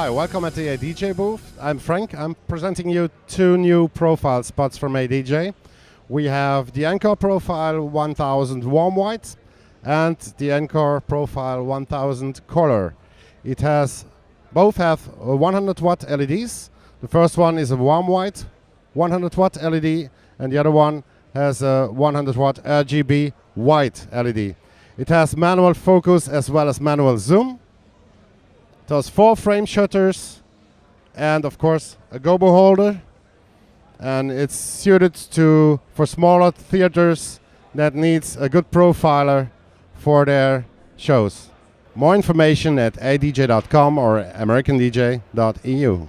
Hi, welcome at the ADJ booth. I'm Frank. I'm presenting you two new profile spots from ADJ. We have the Encore Profile 1000 Warm White and the Encore Profile 1000 Color. Both have 100 watt LEDs. The first one is a warm white 100 watt LED and the other one has a 100 watt RGB white LED. It has manual focus as well as manual zoom. It has 4 frame shutters and of course a gobo holder, and it's suited for smaller theaters that needs a good profiler for their shows. More information at adj.com or americandj.eu.